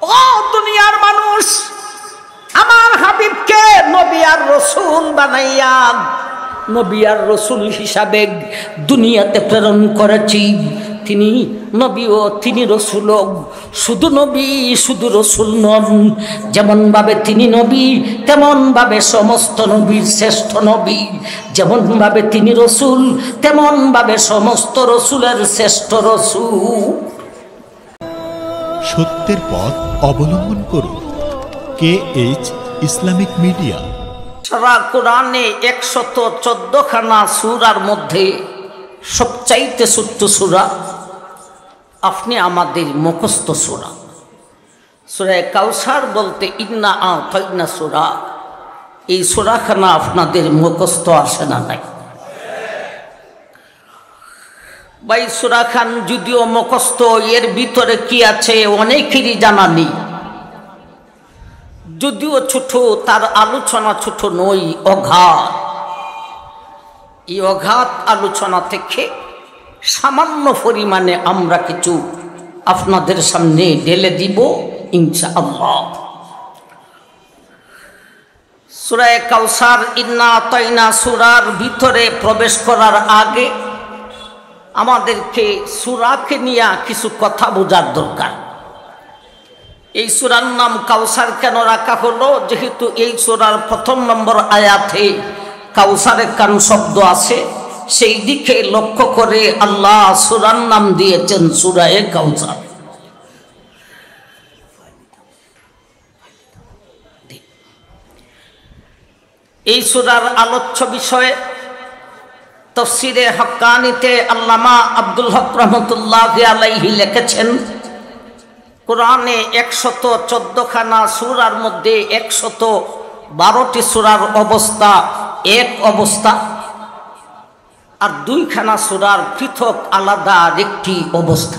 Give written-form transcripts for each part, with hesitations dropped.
ও দুনিয়ার মানুষ, আমার হাবিবকে নবী আর রাসূল বানাইয়া নবী আর রাসূল হিসাবে দুনিয়াতে প্রেরণ করেছি। তিনি নবী ও তিনি রাসূল, শুধু নবী শুধু রাসূল নন। যেমন ভাবে তিনি নবী, তেমন ভাবে সমস্ত নবীর শ্রেষ্ঠ নবী। যেমন ভাবে তিনি রাসূল, তেমন ভাবে সমস্ত রাসূলের শ্রেষ্ঠ রাসূল। সত্যের পথ অবলম্বন করুন। KH Islamic media. সারা কোরআনে 114 খানা সূরার মধ্যে সবচাইতে ছোট্ট সূরা আপনি আমাদের মুখস্থ সূরা, সূরা কাউসার বলতে ইন্না আ'তাইনা সূরা। এই সূরাখানা আপনাদের মুখস্থ আসে না নাই? ভাই সূরা খান যদিও মুখস্থ, এর ভিতরে কি আছে অনেকেরই জানা নেই। যদিও ছোট, তার আলোচনা ছোট নই, অগাধ। এই অগাধ আলোচনা থেকে সামান্য পরিমাণে আমরা কিছু আপনাদের সামনে ঢেলে দিব ইনশাআল্লাহ। সূরা কাউসার ইন্না আ'তাইনা সূরার ভিতরে প্রবেশ করার আগে আমাদেরকে সূরাকে নিয়ে কিছু কথা বোঝার দরকার। এই সূরার নাম কাউসার কেন রাখা হলো? যেহেতু এই সূরার 1 নম্বর আয়াতে কাউসারের কান শব্দ আছে, সেই দিকে লক্ষ্য করে আল্লাহ সূরার নাম দিয়েছেন সূরা কাউসার। এই সূরার আলোচ্য বিষয়ে তাফসীরে হাক্কানীতে আল্লামা আব্দুল হক রহমাতুল্লাহি আলাইহি লিখেছেন, কোরআনে 114 খানা সূরার মধ্যে 112টি সূরার অবস্থা এক অবস্থা, আর 2 খানা সূরার পৃথক আলাদা আরেকটি অবস্থা।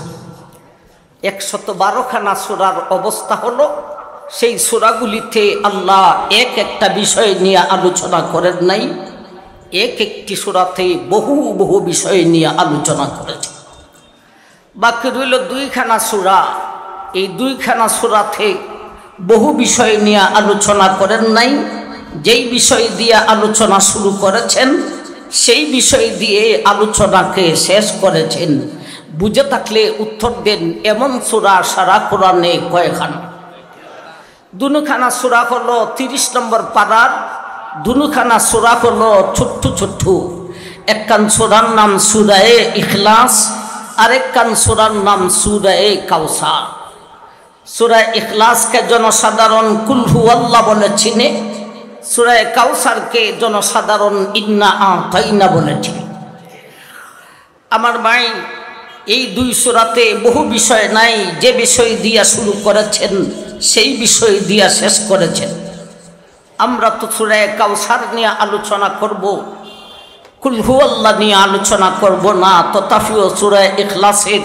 112 খানা সূরার অবস্থা হলো সেই সূরাগুলিতে আল্লাহ এক একটা বিষয় নিয়ে আলোচনা করেন নাই, এক একটি সূরাতে বহু বহু বিষয় নিয়ে আলোচনা করেছে। বাকি রইল 2 খানা সূরা। এই 2 খানা সূরাতে বহু বিষয় নিয়ে আলোচনা করেন নাই। যেই বিষয় দিয়ে আলোচনা শুরু করেছেন সেই বিষয় দিয়ে আলোচনাকে শেষ করেছেন। বুঝে থাকলে উত্তর দেন, এমন সূরা সারা কোরআনে কয়খানা? 2 খানা সূরা হলো 30 নম্বর পারার। 2 খানা সূরা হলো ছোট্ট ছোট্ট। একখান সূরার নাম সূরা ইখলাস, আরেকখান সূরার নাম সূরা কাউসার। সূরা ইখলাসকে জনসাধারণ কুল হুয়াল্লাহ বলে চিনে, সূরা কাউসারকে জনসাধারণ ইন্না আ'তাইনা বলে চিনে। আমার ভাই, এই 2 সূরাতে বহু বিষয় নাই। যে বিষয় দিয়া শুরু করেছেন সেই বিষয় দিয়া শেষ করেছেন। আমরা তো সূরা কাউসার নিয়ে আলোচনা করব, কুল হুয়াল্লাহ নিয়ে আলোচনা করব না। তথাপিও সূরা ইখলাসের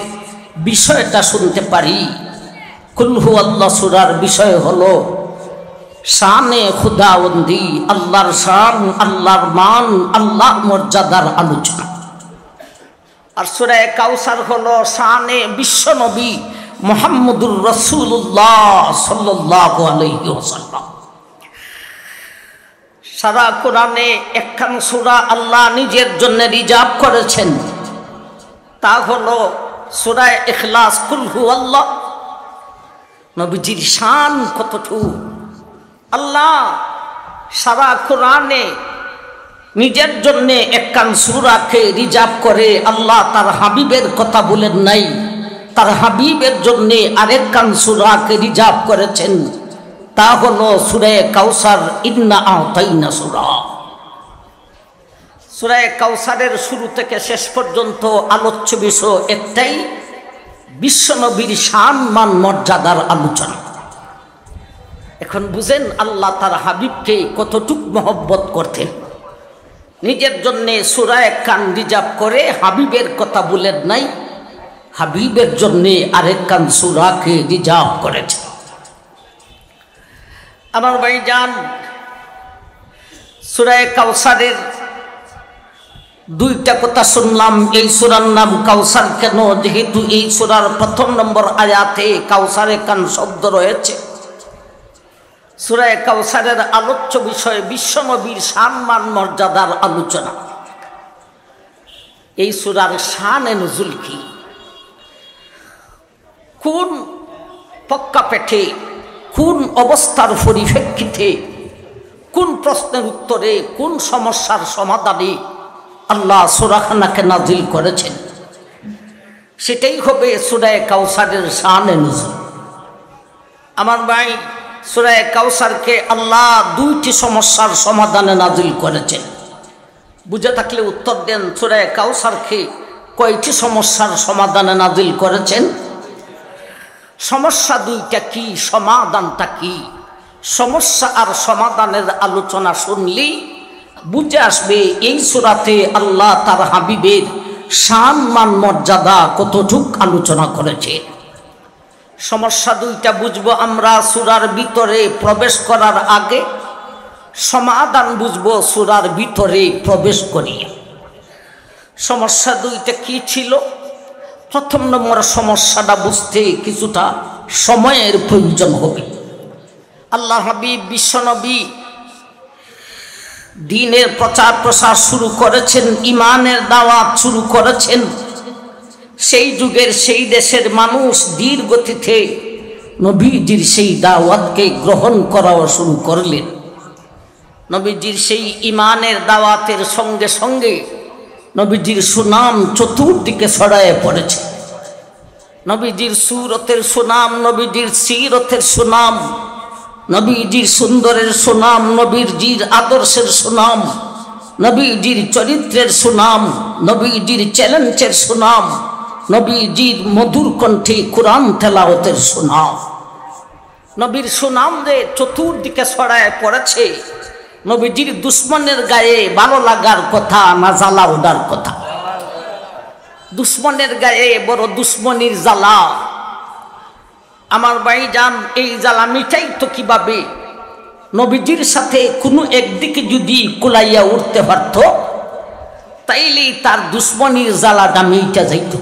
বিষয়টা শুনতে পারি। কুল হুয়াল্লাহ সূরার বিষয় হলো শানে খুদাবন্দি, আল্লাহর শান, আল্লাহর মান, আল্লাহর মর্যাদার আলোচনা। আর সূরা কাউসার হলো শানে বিশ্বনবী মুহাম্মদুর রাসূলুল্লাহ সাল্লাল্লাহু আলাইহি ওয়াসাল্লাম। সারা কোরআনে একখান সূরা আল্লাহ নিজের জন্য রিজার্ভ করেছেন, তা হলো সূরা ইখলাস। কুল হুয়াল্লাহ নবীজির শান কতটুকু আল্লাহ সারা কোরআনে নিজের জন্য একখান সূরাকে রিজার্ভ করে আল্লাহ তার হাবিবের কথা বলেন নাই, তার হাবিবের জন্য আরেকখান সূরাকে রিজার্ভ করেছেন, তা হলো সূরা কাউসার ইন্না আ'তাইনা সূরা। সূরা কাউসারের শুরু থেকে শেষ পর্যন্ত আলোচ্য বিষয় একটাই, বিশ্বনবীর শান মান মর্যাদার আলোচনা। এখন বুঝেন আল্লাহ তার হাবিবকে কতটুক মহব্বত করতেন। নিজের জন্য সূরা একখান রিজার্ভ করে হাবিবের কথা বলেন নাই, হাবিবের জন্য আরেকখান সূরাকে রিজার্ভ করেছে। আমার ভাইজান, সূরা কাউসারের দুইটা কথা শুনলাম। এই সূরার নাম কাউসার কেন? যেহেতু এই সূরার প্রথম নম্বর আয়াতে কাউসারে কান শব্দ রয়েছে। সূরা কাউসারের আলোচ্য বিষয় বিশ্বনবীর সম্মান মর্যাদার আলোচনা। এই সূরার শানে নুজুল কি, কোন প্রেক্ষাপটে, কোন অবস্থার পরিপ্রেক্ষিতে, কোন প্রশ্নের উত্তরে, কোন সমস্যার সমাধানে আল্লাহ সূরাখানাকে নাজিল করেছেন, সেটাই হবে সূরা কাউসারের শানে নুজুল। আমার ভাই, সূরা কাউসারকে আল্লাহ দুইটি সমস্যার সমাধানে নাজিল করেছেন। বুঝে থাকলে উত্তর দেন, সূরা কাউসারকে কয়টি সমস্যার সমাধানে নাজিল করেছেন? সমস্যা দুইটা কি, সমাধানটা কি? সমস্যা আর সমাধানের আলোচনা শুনলেই বুঝে আসবে এই সূরাতে আল্লাহ তার হাবিবের সম্মান মর্যাদা কতটুক আলোচনা করেছে। সমস্যা দুইটা বুঝবো আমরা সূরার ভিতরে প্রবেশ করার আগে, সমাধান বুঝবো সূরার ভিতরে প্রবেশ করিয়া। সমস্যা দুইটা কি ছিল? প্রথম নম্বর সমস্যাটা বুঝতে কিছুটা সময়ের প্রয়োজন হবে। আল্লাহ হাবিব বিশ্বনবী দ্বীনের প্রচার প্রসার শুরু করেছেন, ইমানের দাওয়াত শুরু করেছেন। সেই যুগের সেই দেশের মানুষ ধীর গতিতে নবীজির সেই দাওয়াতকে গ্রহণ করাও শুরু করলেন। নবীজির সেই ইমানের দাওয়াতের সঙ্গে সঙ্গে নবীজির সুনাম চতুর্দিকে ছড়ায় পড়েছে। নবীজির সুরতের সুনাম, নবীজির সিরতের সুনাম, নবীজির সুন্দরের সুনাম, নবীজির আদর্শের সুনাম, নবীজির চরিত্রের সুনাম, নবীজির চ্যালেঞ্জের সুনাম, নবীজির মধুর কণ্ঠে কোরআন তেলাওয়াতের সুনাম। নবীর সুনাম যে চতুর্দিকে ছড়ায় পড়েছে, নবীজির দুশ্মনের গায়ে ভালো লাগার কথা না জ্বালা ওঠার কথা? দুশ্মনের গায়ে বড় দুশ্মনির জ্বালা। আমার ভাইজান, এই জ্বালা মিটাই তো কিভাবে? নবীজির সাথে কোনো একদিকে যদি কুলাইয়া উঠতে পারত, তাইলেই তার দুশ্মনির জ্বালাটা মিটা যাইত।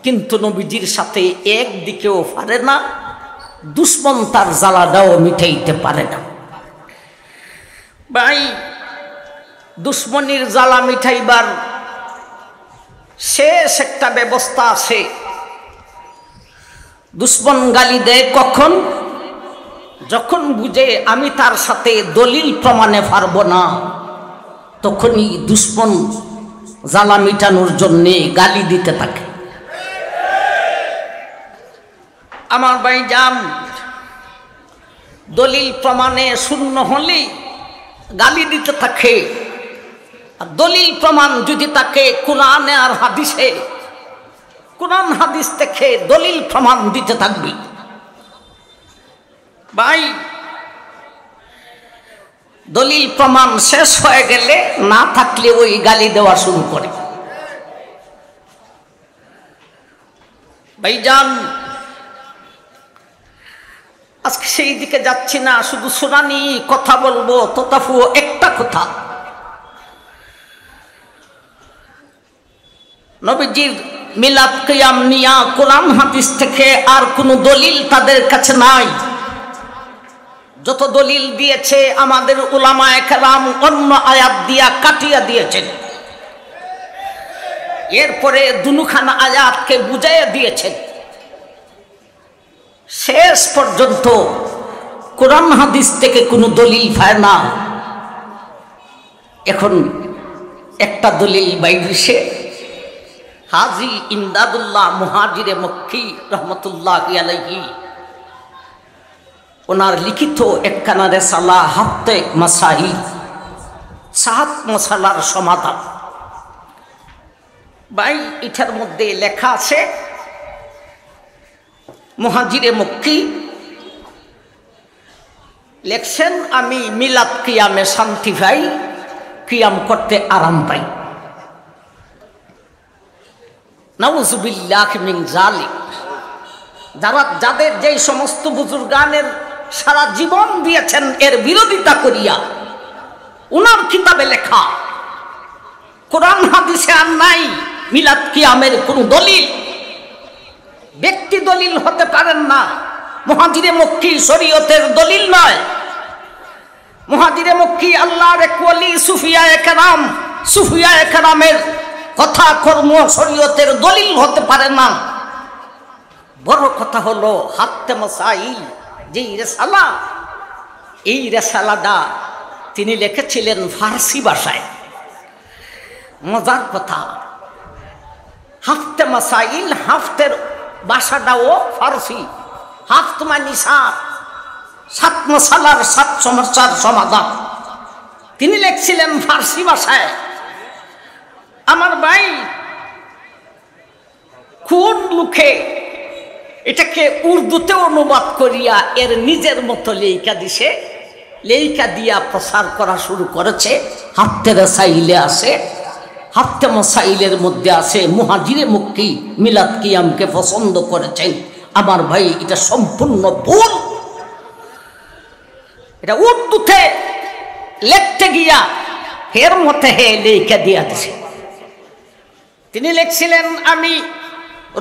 কিন্তু নবীজির সাথে একদিকেও পারে না, দুশ্মন তার জ্বালাটাও মিটাইতে পারে না। ভাই, দুশ্মনির জ্বালা মিটাইবার শেষ একটা ব্যবস্থা আছে। দুশ্মন গালি দেয় কখন? যখন বুঝে আমি তার সাথে দলিল প্রমাণে পারব না, তখনই দুশ্মন জ্বালা মিটানোর জন্যে গালি দিতে থাকে। আমার ভাইজান, দলিল প্রমাণে শূন্য হলেই গালি দিতে থাকে। দলিল প্রমাণ যদি তাকে কোরআনে আর হাদিসে, কোরআন হাদিস থেকে দলিল প্রমাণ দিতে থাকবি। ভাই, দলিল প্রমাণ শেষ হয়ে গেলে না থাকলে ওই গালি দেওয়া শুরু করে। ভাইজান, আজকে সেই দিকে যাচ্ছি না, শুধু শুনানি কথা বলবো। তথাপি একটা কথা, নবীজির মিলাদ কিয়াম নিয়া কোরআন হাদিস থেকে আর কোনো দলিল তাদের কাছে নাই। যত দলিল দিয়েছে আমাদের উলামায়ে কেরাম অন্য আয়াত দিয়া কাটিয়া দিয়েছেন। এরপরে দুখানা আয়াতকে বুঝাইয়া দিয়েছেন। শেষ পর্যন্ত কোরআন হাদিস থেকে কোনো দলিল পায় না। এখন একটা দলিল বাইরে, হাজী ইমদাদুল্লাহ মুহাজিরে মক্কি রহমতুল্লাহি আলাইহি, ওনার লিখিত একখানা রিসালা হাত্তে মাসাইল, 7 মশালার সমাধান। ভাই, এটার মধ্যে লেখা আছে, মুহাজিরে মক্কি লেখছেন, আমি মিলাদ কিয়ামে শান্তি পাই, কিয়াম করতে আরাম পাই। নাউযুবিল্লাহি মিন যালিক। যাদের যেই সমস্ত বুজুর্গানের সারা জীবন দিয়েছেন এর বিরোধিতা করিয়া, উনার কিতাবে লেখা কোরআন হাদিসে আর নাই মিলাদ কিয়ামের কোনো দলিল। ব্যক্তি দলিল হতে পারেন না, মুহাজিরে মক্কি শরীয়তের দলিল নয়। মুহাজিরে মক্কি আল্লাহর এক ওলি সুফিয়ায়ে কেরামের কথা কর্ম শরীয়তের দলিল হতে পারে না। বড় কথা হলো হাত্তে মাসাইল যে রিসালা, এই রিসালাটা তিনি লিখেছিলেন ফার্সি ভাষায়। মজার কথা, হাফতে মাসাইল, হাফতের ভাষাটাও ফার্সি। হাফত মানে সাত মশালার 7 সমস্যার সমাধান তিনি লিখছিলেন ফার্সি ভাষায়। আমার ভাই কোন মুখে এটাকে উর্দুতে অনুবাদ করিয়া এর নিজের মতো লেখা দিয়া প্রচার করা শুরু করেছে। হাফতে রাসাইলে আছে, হাফতে মাসাইলের মধ্যে আছে মুহাজিরে মক্কি মিলাদ কিয়ামকে পছন্দ করেছেন। আমার ভাই এটা সম্পূর্ণ ভুল। এটা উর্দুতে লিখতে গিয়া এর মতে লেখা দিয়া দিছে। তিনি লিখছিলেন, আমি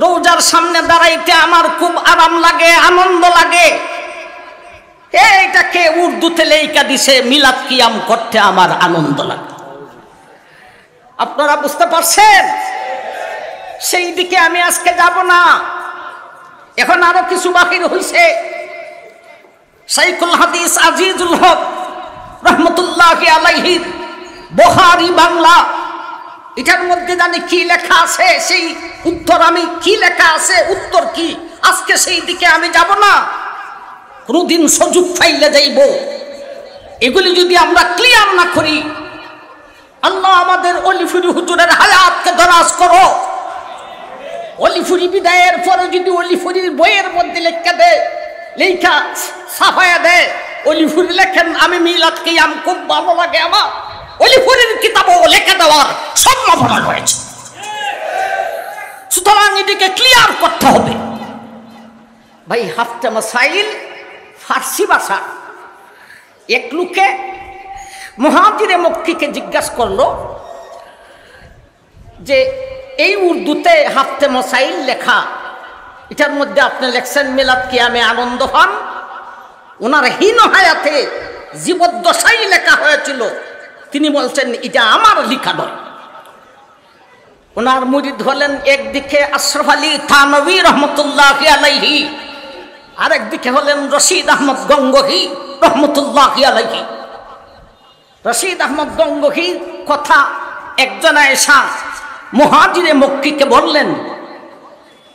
রোজার সামনে দাঁড়াইতে আমার খুব আরাম লাগে, আনন্দ লাগে। এইটাকে উর্দুতে লেখা দিছে মিলাদ কিয়াম করতে আমার আনন্দ লাগে। আপনারা বুঝতে পারছেন? সেই দিকে আমি আজকে যাব না। এখন আরো কিছু বাহির হইছে। শাইখুল হাদিস আজিজুল হক রহমতুল্লাহি আলাইহি বুখারী বাংলা, এটার মধ্যে জানি কি লেখা আছে, সেই উত্তর আমি কি লেখা আছে, উত্তর কি, আজকে সেই দিকে আমি যাব না। কোনদিন সুযোগ পাইলে যাইব। এগুলি যদি আমরা ক্লিয়ার না করি, আল্লাহ আমাদের অলিফুরি হুজুরের হায়াতকে দরাজ করো। অলিফুরি বিদায়ের পরে যদি অলিফুরির বইয়ের মধ্যে লেখা ছাপায়া দেয়, অলিফুরি লেখেন আমি মিলাদ কিয়াম খুব ভালো লাগে আমার, অলিফুরির কিতাবও লেখা দেওয়ার সম্ভাবনা রয়েছে। সুতরাং এদিকে ক্লিয়ার করতে হবে। ভাই হাফতে মাসাইল ফার্সি ভাষা। এক লোকে মুহাজিরে মক্কিকে জিজ্ঞাসা করলো যে এই উর্দুতে হাফতে মাসাইল লেখা, এটার মধ্যে আপনি লেখছেন মিলাদ কিয়ামে আনন্দ পান। ওনার হীন হায়াতে জীবদ্দশাই লেখা হয়েছিল। তিনি বলছেন এটা আমার লেখা নয়। ওনার মুরিদ হলেন একদিকে আশরাফ আলী থানভী রহমতুল্লাহি আলাইহি, আরেকদিকে হলেন রশিদ আহমদ গঙ্গোহী রহমতুল্লাহি আলাইহি। রশিদ আহমদ গঙ্গোহীর কথা একজন এসা মুহাজিরে মক্কিকে বললেন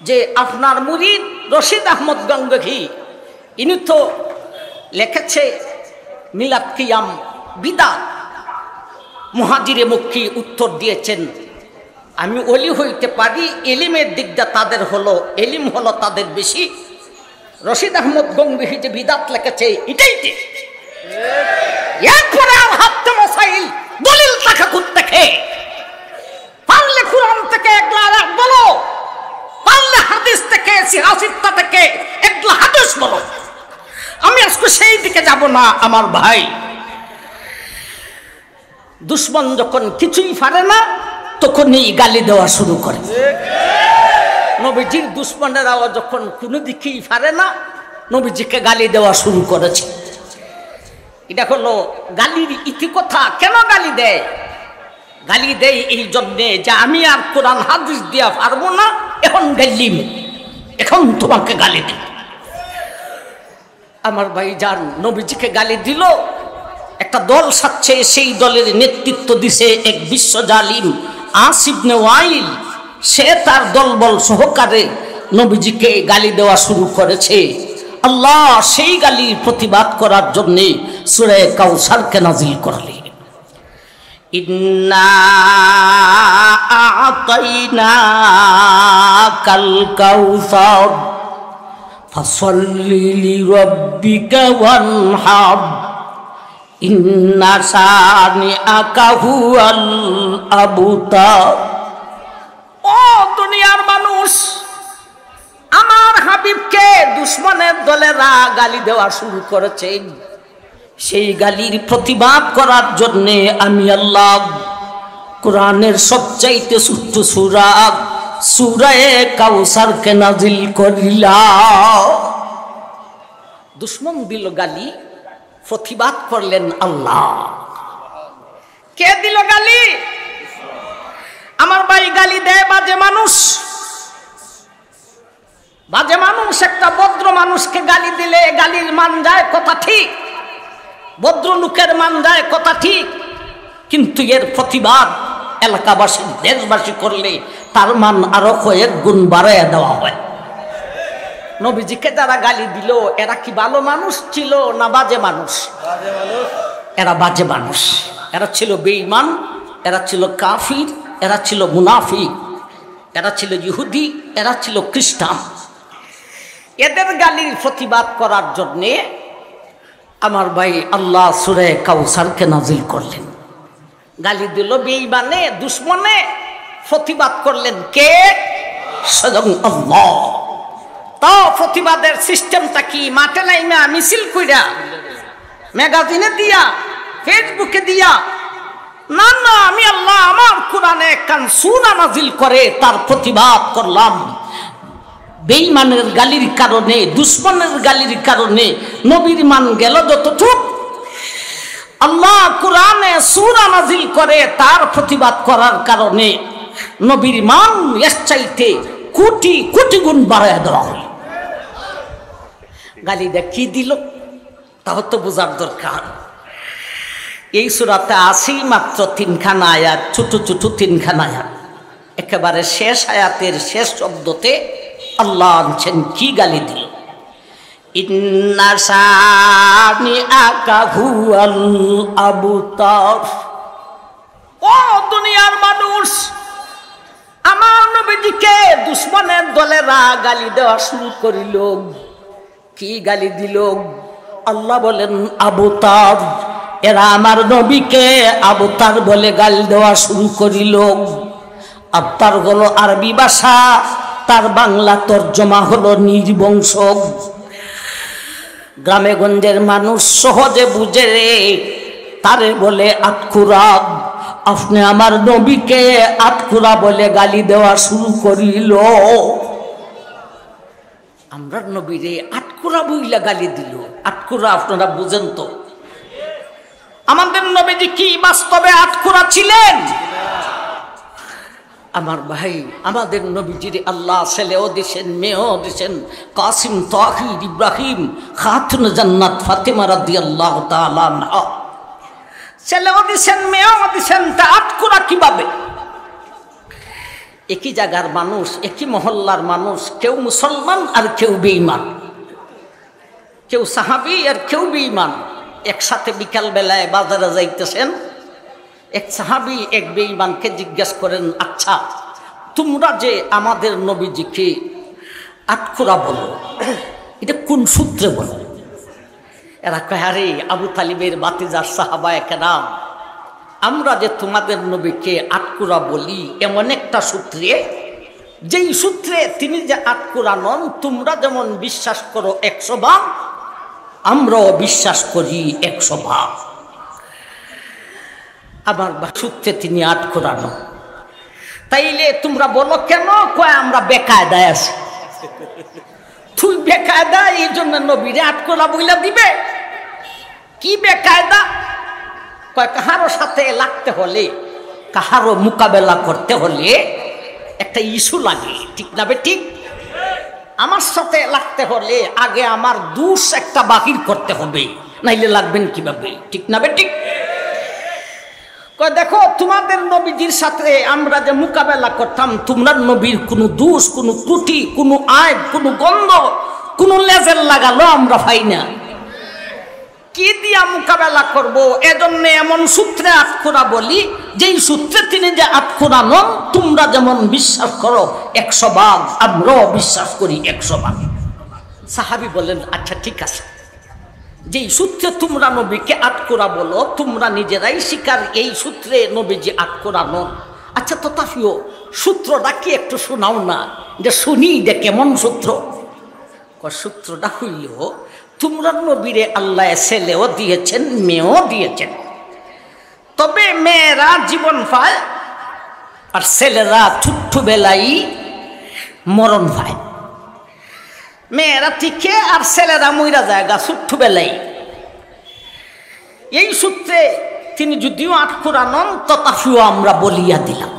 যে আপনার মুরিদ রশিদ আহমদ গঙ্গোহী, ইনি তো লিখেছে মিলাদ কিয়াম বিদআত। মুহাজিরে মক্কি উত্তর দিয়েছেন, আমি ওলি হইতে পারি, এলিমের দিকটা তাদের হলো, এলিম হলো তাদের বেশি। রশিদ আহমদ গঙ্গোহী যে বিদআত লিখেছে এটাই ঠিক। এরপরে আর হাফতে মাসাইল দলিল টাকা থেকে পারলে কুরআন থেকে একলা বলো, পারলে হাদিস থেকে সিহাসিত্তা থেকে একলা হাদিস বলো। আমি আজকে সেই দিকে যাব না। আমার ভাই, দুশ্মন যখন কিছুই পারে না তখনই গালি দেওয়া শুরু করে। নবীজির দুশ্মনেরাও যখন কোনো দিকেই পারে না নবীজিকে গালি দেওয়া শুরু করেছে। এটা হলো গালির ইতিকথা। কেন গালি দেয়? গালি দেয় এই জন্যে যে আমি আর কোরআন হাদিস দিয়া পারবো না, এখন গাইলিম, এখন তোমাকে গালি দিই। আমার ভাই যান নবীজিকে গালি দিল, একটা দল সাচ্ছে, সেই দলের নেতৃত্ব দিছে এক বিশ্ব জালিম আস ইবনে ওয়াইল। সে তার দলবল সহকারে নবীজিকে গালি দেওয়া শুরু করেছে। আল্লাহ সেই গালির প্রতিবাদ করার জন্য সূরা কাউসারকে নাজিল করলেন। ইন্না আ'তাইনাকাল কাউসার ফাসাল্লি লিরাব্বিকা ওয়ানহার ইন্না শানিআকা হুয়াল আবতার। ও দুনিয়ার মানুষ, আমার হাবিবকে দুশ্মনের দলেরা গালি দেওয়া শুরু করেছে। সেই গালির প্রতিবাদ করার জন্যে আমি আল্লাহ কোরআনের সবচাইতে ছোট্ট সূরা সূরা কাউসারকে নাজিল করিলা। দুশমন দিল গালি, প্রতিবাদ করলেন আল্লাহ। কে দিল গালি? আমার ভাই গালি দেয় বাজে মানুষ। বাজে মানুষ একটা ভদ্র মানুষকে গালি দিলে গালির মান যায়, কথা ঠিক। ভদ্র লোকের মান যায়, কথা ঠিক। কিন্তু এর প্রতিবাদ এলাকাবাসী, দেশবাসী করলে তার মান আরো কয়েক গুণ বাড়াইয়া দেওয়া হয়। নবীজিকে যারা গালি দিল এরা কি ভালো মানুষ ছিল না বাজে মানুষ? এরা বাজে মানুষ। এরা ছিল বেঈমান, এরা ছিল কাফির, এরা ছিল মুনাফিক, এরা ছিল ইহুদি, এরা ছিল খ্রিস্টান। এদের গালির প্রতিবাদ করার জন্যে আমার ভাই আল্লাহ সূরা কাউসারকে নাজিল করলেন। গালি দিল বেঈমানে, দুশমনে, প্রতিবাদ করলেন কে? স্বয়ং আল্লাহ। তো প্রতিবাদের সিস্টেমটা কি? মাঠে নাইমা মিছিল কইরা, ম্যাগাজিনে দিয়া, ফেসবুকে দিয়া? না না, আমি আল্লাহ আমার কোরআনে কান সূরা নাজিল করে তার প্রতিবাদ করলাম। বেঈমানের গালির কারণে, দুশমনের গালির কারণে নবীর মান গেল যতটুক, আল্লাহ কোরআনে সূরা নাজিল করে তার প্রতিবাদ করার কারণে নবীর মান এর চাইতে কোটি কোটি গুণ বাড়ায় দেওয়া হল। গালিটা কি দিল তাও তো বোঝার দরকার। এই সূরাতে আসি মাত্র 3খানা আয়াত, ছোট ছোট 3খানা আয়াত। একেবারে শেষ আয়াতের শেষ শব্দতে আল্লাহ আনছেন কি গালি দিল। ইন্না শানিআকা হুয়াল আবতার। ও দুনিয়ার মানুষ, আমার নবীজিকে দুশমনের দলেরা গালি দেওয়া শুরু করিল। কি গালি দিল? আল্লাহ বলেন আবতার। এরা আমার নবীকে আবতার বলে গালি দেওয়া শুরু করিল। আবতার হলো আরবি ভাষা, তার বাংলা তর্জমা হলো নির্বংশ। গ্রামে গঞ্জের মানুষ সহজে বুঝে রে, তারে বলে আটকুরা। আপনি আমার নবীকে আটকুরা বলে গালি দেওয়া শুরু করিল। আমরা নবীরে আটকুরা বইলা গালি দিল। আটকুরা আপনারা বুঝেন তো? আমাদের নবীজি কি বাস্তবে আটকুরা ছিলেন? আমার ভাই, আমাদের নবীজির আল্লাহ ছেলেও দিছেন, মেয়েও দিছেন। কাসিম, তাহির, ইব্রাহিম, খাতুন জান্নাত ফাতেমা রাদিয়াল্লাহু তাআলা আনহা ছেলেও দিছেন, মেয়েও দিছেন। তা আটকুরা কিভাবে? একই জায়গার মানুষ, একই মহল্লার মানুষ, কেউ মুসলমান আর কেউ বেঈমান, কেউ সাহাবী আর কেউ বেঈমান। একসাথে বিকাল বেলায় বাজারে যাইতেছেন, এক সাহাবী এক বেঈমানকে জিজ্ঞেস করেন, আচ্ছা তোমরা যে আমাদের নবীজিকে আটকুরা বলো, এটা কোন সূত্রে বলো? এরা কয়, আরে আবু তালিবের বাতিজার সাহাবায়ে কেরাম, আমরা যে তোমাদের নবীকে আটকুরা বলি এমন একটা সূত্রে, যেই সূত্রে তিনি যে আটকুরা নন, তোমরা যেমন বিশ্বাস করো 100 ভাগ, আমরাও বিশ্বাস করি 100 ভাগ। আমার সূত্রে তিনি আটকুরা নন। তাইলে তোমরা বলো কেন? কয় আমরা বেকায়দায় আছি। তুই বেকায়দা, এই জন্য নবীরে আটকুরা বইলা দিবে? কি বেকায়দা? কয় কাহারো সাথে লাগতে হলে, কাহারো মোকাবেলা করতে হলে একটা ইস্যু লাগে, ঠিক না বে ঠিক? আমার সাথে লাগতে হলে আগে আমার দোষ একটা বাহির করতে হবে, নাইলে লাগবেন কিভাবে, ঠিক না বে ঠিক? কয় দেখো, তোমাদের নবীজির সাথে আমরা যে মোকাবেলা করতাম, তোমরা নবীর কোনো দোষ, কোনো ত্রুটি, কোনো আইব, কোনো গন্ধ, কোনো লেজের লাগালো আমরা পাই না। কি দিয়া মোকাবেলা করব? এজন্য এমন সূত্রে আটকুরা বলি, যেই সূত্রে তিনি যে আটকুরা নন, তোমরা যেমন বিশ্বাস করো 100 ভাগ, আমরাও বিশ্বাস করি 100 ভাগ। সাহাবী বলেন, আচ্ছা ঠিক আছে, যেই সূত্রে তোমরা নবীকে আটকুরা বলো, তোমরা নিজেরাই স্বীকার এই সূত্রে নবীজি আটকুরা নন। আচ্ছা তথাপিও সূত্রটা কি একটু শোনাও না, যে শুনি যে কেমন সূত্র। সূত্রটা হইল, তোমরা নবীরে আল্লাহ ছেলেও দিয়েছেন, মেয়েও দিয়েছেন। তবে মেয়েরা জীবন পায়, আর ছেলেরা ছোট্ট বেলাই মরণ পায়, মেয়েরা টিকে আর ছেলেরা মইরা জায়গা ছোট্ট বেলাই। এই সূত্রে তিনি যদিও আটকুরা নন, তথাপিও আমরা বলিয়া দিলাম।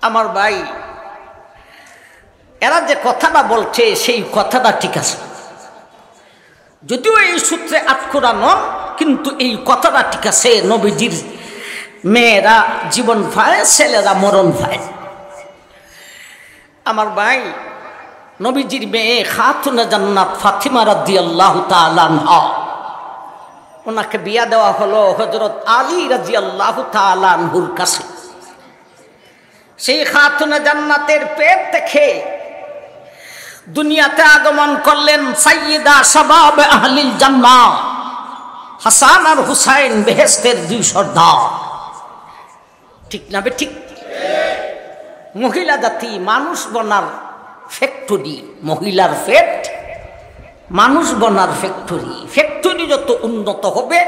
আমার ভাই, এরা যে কথাটা বলছে সেই কথাটা ঠিক আছে, যদিও এই সূত্রে আটকুরা নন, কিন্তু এই কথাটা ঠিক আছে। নবীজির মেয়েরা জীবন পায়, ছেলেরা মরণ পায়। আমার ভাই, নবীজির মেয়ে খাতুনে জান্নাত ফাতিমা রাদিয়াল্লাহু তাআলা আনহা, ওনাকে বিয়া দেওয়া হলো হযরত আলী রাদিয়াল্লাহু তাআলা আনহুর কাছে। সেই খাতুনে জান্নাতের পেট থেকে দুনিয়াতে আগমন করলেন সাইয়্যিদা শাবাব আহলিল জান্নাহ, হাসান আর হুসাইন, বেহেশতের দুই সর্দার। ঠিক না ঠিক? মহিলা জাতি মানুষ বনার ফ্যাক্টরি, মহিলার পেট মানুষ বনার ফ্যাক্টরি। ফ্যাক্টরি যত উন্নত হবে,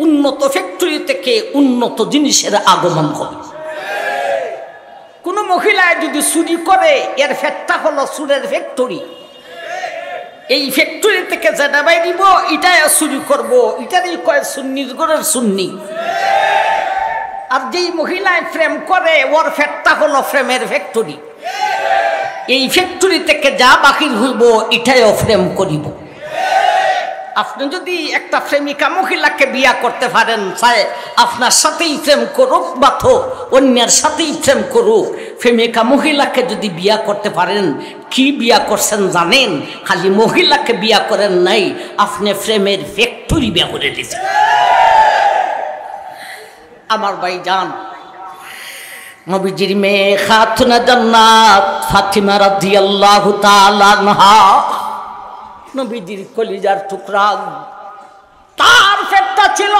উন্নত ফ্যাক্টরি থেকে উন্নত জিনিসের আগমন হবে। কোন মহিলায় যদি চুরি করে, এর ফ্যাক্টটা হলো চুরের ফ্যাক্টরি। এই ফ্যাক্টরি থেকে যেটা বাই দিব, এটাই চুরি করব, এটারই কয় সুন্নির ঘরের সুন্নি। আর যেই মহিলায় প্রেম করে, ওর ফ্যাক্টটা হলো প্রেমের ফ্যাক্টরি। এই ফ্যাক্টরি থেকে যা বাকি হইব, এটাইও প্রেম করিব। আপনি যদি একটা প্রেমিকা মহিলাকে বিয়া করতে পারেন, চাই আপনার সাথেই প্রেম করুক বা তো অন্যের সাথেই প্রেম করুক, প্রেমিকা মহিলাকে যদি বিয়া করতে পারেন, কি বিয়া করছেন জানেন? খালি মহিলাকে বিয়া করেন নাই, আপনি প্রেমের ফ্যাক্টরি বিয়া করে দিয়েছেন। আমার ভাই জান, নবীজির মেয়ে খাতুনে জান্নাত ফাতিমা রাদিয়াল্লাহু তাআলা আনহা, নবীজির কলিজার টুকরা, তার ফ্যাক্টরি ছিল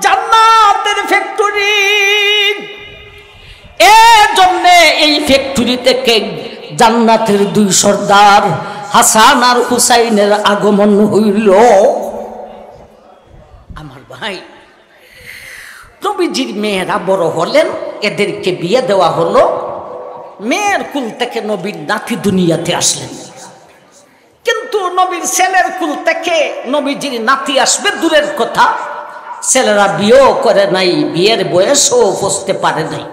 জান্নাতের ফ্যাক্টরি। এর জন্য এই ফ্যাক্টরি থেকে জান্নাতের দুই সর্দার হাসান আর হুসাইনের আগমন হইল। আমার ভাই, নবীজির মেয়েরা বড় হলেন, এদেরকে বিয়ে দেওয়া হলো। মেয়ের কুল থেকে নবীর নাতি দুনিয়াতে আসলেন, কিন্তু নবীর ছেলের কুল থেকে নবীজির নাতি আসবে দূরের কথা, ছেলেরা বিয়েও করে নাই, বিয়ের বয়সও বসতে পারে নাই।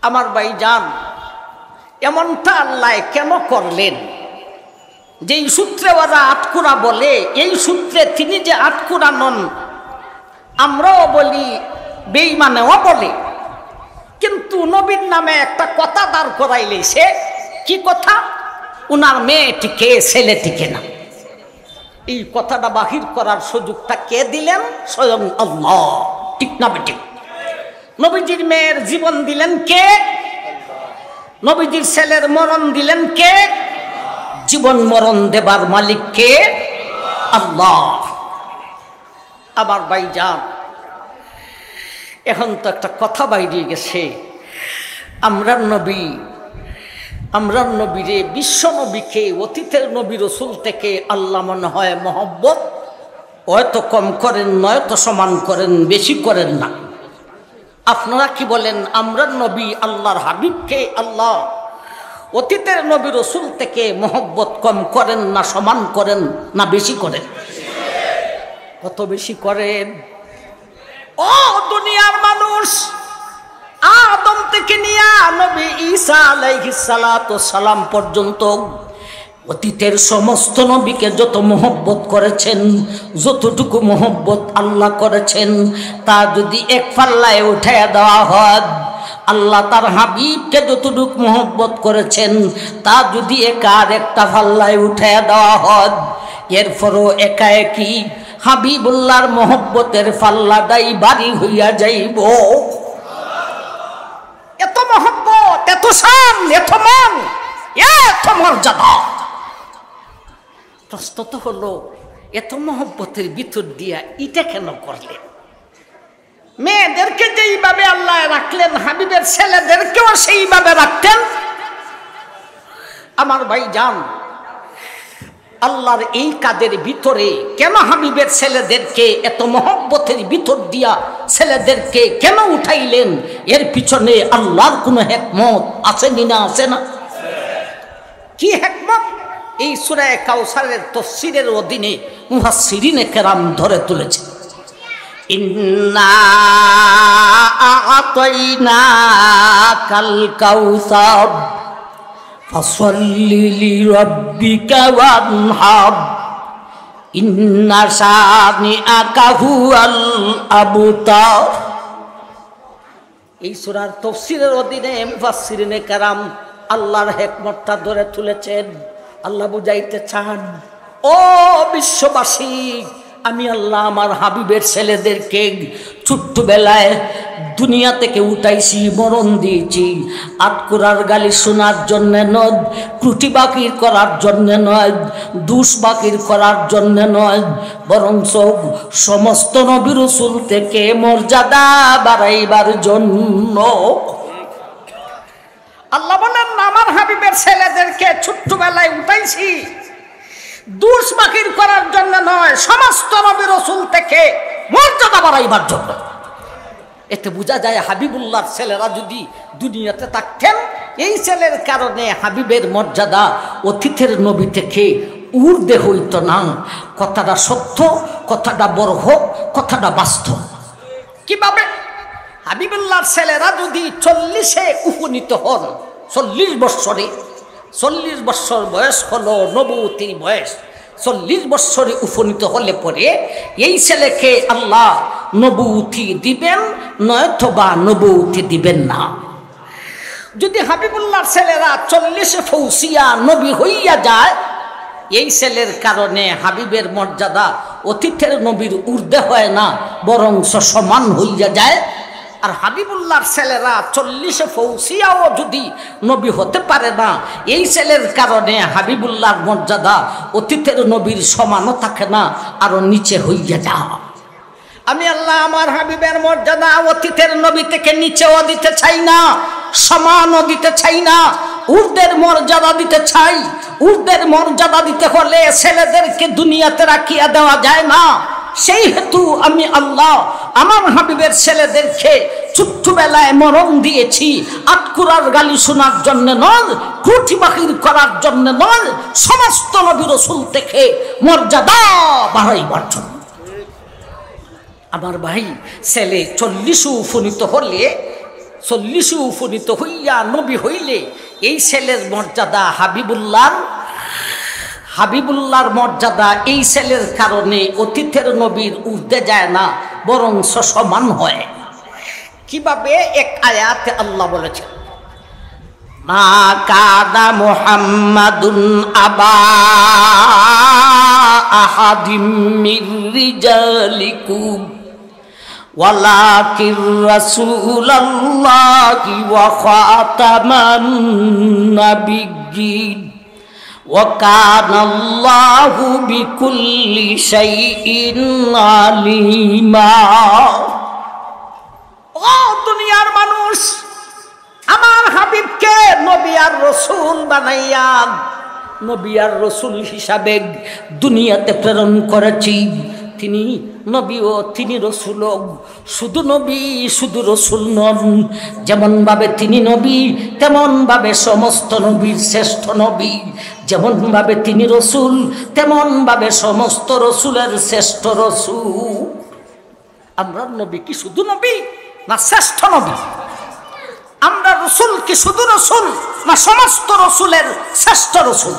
আমার ভাই জান, এমনটা আল্লাহ কেন করলেন? যেই সূত্রে ওরা আটকুরা বলে, এই সূত্রে তিনি যে আটকুরা নন, আমরাও বলি, বেঈমানেও বলে। কিন্তু নবীর নামে একটা কথা দাঁড় করাইলে, সে কি কথা? উনার মেয়েটিকে ছেলেটিকে না। এই কথাটা বাহির করার সুযোগটা কে দিলেন? স্বয়ং আল্লাহ। ঠিক না বেঠিক? নবীজির মেয়ের জীবন দিলেন কে? নবীজির ছেলের মরণ দিলেন কে? জীবন মরণ দেবার মালিক কে? আল্লাহ। আমার ভাই যান, এখন তো একটা কথা বাইরে গেছে, আমরা নবীরে, বিশ্ব নবীকে অতীতের নবী রসুল থেকে আল্লাহ মনে হয় মহব্বত হয়তো কম করেন, নয়তো সমান করেন, বেশি করেন না। আপনারা কি বলেন? আমরা নবী আল্লাহর হাবিবকে আল্লাহ অতীতের নবী রসুল থেকে মহব্বত কম করেন না সমান করেন না বেশি করেন? কত বেশি করেন? ও দুনিয়ার মানুষ, আদম থেকে নিয়ে নবী ঈসা আলাইহিস সালাতু সালাম পর্যন্ত অতীতের সমস্ত নবীকে যত মহব্বত করেছেন, যতটুকু মহব্বত আল্লাহ করেছেন, তা যদি এক পাল্লায় উঠাইয়া দেওয়া হয়, আল্লাহ তার হাবিবকে যতটুকু মহব্বত করেছেন তা যদি একার একটা পাল্লায় উঠাইয়া দেওয়া হয়, এরপরও একাএকি হাবিবুল্লাহর মহব্বতের পাল্লাটাই ভারী হইয়া যাইব। এত মহব্বত, এত শান, এত মান, এত মর্যাদা। প্রশ্ন তো হলো, এত মহব্বতের ভিতর দিয়া এটা কেন করলেন? মেয়েদেরকে যেইভাবে আল্লাহ রাখলেন, হাবিবের ছেলেদেরকেও সেইভাবে রাখতেন। আমার ভাই জান, আল্লাহর এই কাজের ভিতরে কেন হাবিবের ছেলেদেরকে এত মহব্বতের ভিতর দিয়া ছেলেদেরকে কেন উঠাইলেন, এর পিছনে আল্লাহর কোনো হিকমত আছে না? আছে না? কি হিকমত? এই সূরা কাউসারের তাফসীরের অধীনে মুফাসসিরিনে কেরাম ধরে তুলেছেন। ইন্না আ'তাইনাকাল কাউসার ফাসাল্লি লিরাব্বিকা ওয়ানহার ইন্না শানিআকা হুয়াল আবতার। এই সূরার তাফসীরের অধীনে মুফাসসিরিনে কেরাম আল্লাহর হিকমতটা ধরে তুলেছেন। আল্লাহ বুঝাইতে চান, ও বিশ্ববাসী, আমি আল্লাহ আমার হাবিবের ছেলেদেরকে ছোট্টবেলায় দুনিয়া থেকে উঠাইছি, মরণ দিয়েছি। আটকুরার গালি শোনার জন্যে নয়, ত্রুটি বাকির করার জন্যে নয়, দোষ বাকির করার জন্যে নয়, বরঞ্চ সমস্ত নবী রাসূল থেকে মর্যাদা বাড়াইবার জন্য। আল্লাহ বলেন, আমার হাবিবের ছেলেদেরকে ছোট্টবেলায় উঠাইছি দোষ বাকির করার জন্য নয়, সমস্ত নবী রাসূল থেকে মর্যাদা বাড়াইবার জন্য। এতে বোঝা যায় হাবিবুল্লাহর ছেলেরা যদি দুনিয়াতে থাকতেন, এই ছেলের কারণে হাবিবের মর্যাদা অতীতের নবী থেকে ঊর্ধ্বে হইত না। কথাটা সত্য, কথাটা বড় হোক, কথাটা বাস্তব। কিভাবে? হাবিবুল্লাহর ছেলেরা যদি 40-এ উপনীত হন, 40 বৎসরে, 40 বৎসর বয়স হলো নবুয়তির বয়স, 40 বৎসরে উপনীত হলে পরে এই ছেলেকে আল্লাহ নবুয়তি দিবেন, নয়তোবা নবুয়তি দিবেন না। যদি হাবিবুল্লাহর ছেলেরা 40-এ পৌঁছিয়া নবী হইয়া যায়, এই ছেলের কারণে হাবিবের মর্যাদা অতীতের নবীর ঊর্ধ্বে হয় না, বরং সমান হইয়া যায়। আর হাবিবুল্লাহর ছেলেরা 40-এ পৌঁছিয়াও যদি নবী হতে পারে না, এই ছেলের কারণে হাবিবুল্লাহর মর্যাদা অতীতের নবীর সমানও থাকে না, আরো নিচে হইয়া যায়। আমি আল্লাহ আমার হাবিবের মর্যাদা অতীতের নবী থেকে নিচেও দিতে চাই না, সমানও দিতে চাই না, ঊর্ধ্বের মর্যাদা দিতে চাই। ঊর্ধ্বের মর্যাদা দিতে হলে ছেলেদেরকে দুনিয়াতে রাখিয়া দেওয়া যায় না। সেই হেতু আমি আল্লাহ আমার হাবিবের ছেলেদেরকে ছোট্টবেলায় মরণ দিয়েছি, আটকুরার গালি শোনার জন্য নয়, ত্রুটি বাকির করার জন্য নয়, সমস্ত নবী রাসূল থেকে মর্যাদা বাড়াইবার জন্য। আমার ভাই, ছেলে 40-এ উপনীত হলে, 40-এ উপনীত হইয়া নবী হইলে এই ছেলের মর্যাদা হাবিবুল্লাহর মর্যাদা এই ছেলের কারণে অতীতের নবীর ঊর্ধ্বে যায় না, বরং সমান হয়। কিভাবে? এক আয়াতে আল্লাহ বলেছেন, মা কানা মুহাম্মাদুন আবা আহাদিম মির রিজালিকুম ওয়ালাকির রাসূলুল্লাহি ওয়া খাতামান নাবিয়্যিন ওয়া কানাল্লাহু বিকুল্লি শাইইন আলিমা। ও দুনিয়ার মানুষ, আমার হাবিবকে নবী আর রাসূল বানাইয়া, নবী আর রাসূল হিসাবে দুনিয়াতে প্রেরণ করেছি। তিনি নবী ও তিনি রাসূল, শুধু নবী শুধু রাসূল নন। যেমন ভাবে তিনি নবী, তেমন ভাবে সমস্ত নবীর শ্রেষ্ঠ নবী। যেমন ভাবে তিনি রাসূল, তেমন ভাবে সমস্ত রাসূলের শ্রেষ্ঠ রাসূল। আমরা নবী কি শুধু নবী না শ্রেষ্ঠ নবী? আমরা রাসূল কি শুধু রাসূল না সমস্ত রাসূলের শ্রেষ্ঠ রাসূল?